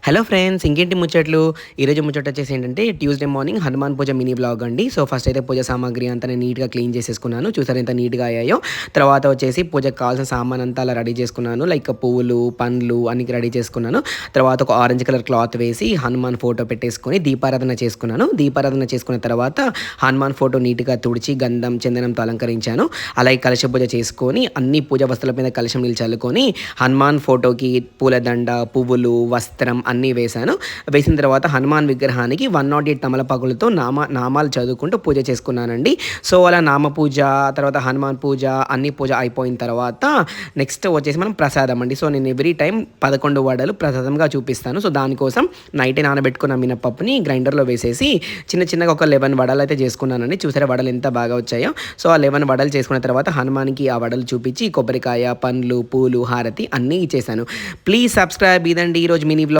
Hello friends, ఇంకేంటి ముచ్చట్లు. ఈరోజు ముచ్చట వచ్చేసి ఏంటంటే ట్యూస్డే మార్నింగ్ హనుమాన్ పూజ మినీ బ్లాగ్ అండి. సో ఫస్ట్ అయితే పూజ సామాగ్రి అంతా నేను నీట్గా క్లీన్ చేసేసుకున్నాను. చూసారు ఎంత నీట్గా అయ్యాయో. తర్వాత వచ్చేసి పూజకు కావాల్సిన సామాన్ అంతా అలా రెడీ చేసుకున్నాను. లైక్ పువ్వులు, పండ్లు అన్ని రెడీ చేసుకున్నాను. తర్వాత ఒక ఆరెంజ్ కలర్ క్లాత్ వేసి హనుమాన్ ఫోటో పెట్టేసుకొని దీపారాధన చేసుకున్నాను. దీపారాధన చేసుకున్న తర్వాత హనుమాన్ ఫోటో నీట్గా తుడిచి గంధం చందనంతో అలంకరించాను. అలాగే కలశ పూజ చేసుకొని అన్ని పూజ వస్తువుల మీద కలశం నీళ్ళు చల్లుకొని హనుమాన్ ఫోటోకి పూలదండ, పువ్వులు, వస్త్రం అన్నీ వేశాను. వేసిన తర్వాత హనుమాన్ విగ్రహానికి 108 తమలపాకులతో నామాలు చదువుకుంటూ పూజ చేసుకున్నానండి. సో అలా నామ పూజ, తర్వాత హనుమాన్ పూజ, అన్ని పూజ అయిపోయిన తర్వాత నెక్స్ట్ వచ్చేసి మనం ప్రసాదం అండి. సో నేను ఎవ్రీ టైం 11 వడలు ప్రసాదంగా చూపిస్తాను. సో దానికోసం నైటే నానబెట్టుకున్న మినపప్పుని గ్రైండర్లో వేసేసి చిన్న చిన్నగా ఒక 11 వడలు అయితే చేసుకున్నానండి. చూసారా వడలు ఎంత బాగా వచ్చాయో. సో ఆ 11 వడలు చేసుకున్న తర్వాత హనుమాన్కి ఆ వడలు చూపించి కొబ్బరికాయ, పండ్లు, పూలు, హారతి అన్నీ ఇచ్చేసాను. Please subscribe. ఇదండి ఈరోజు మినీ బ్లాగ్.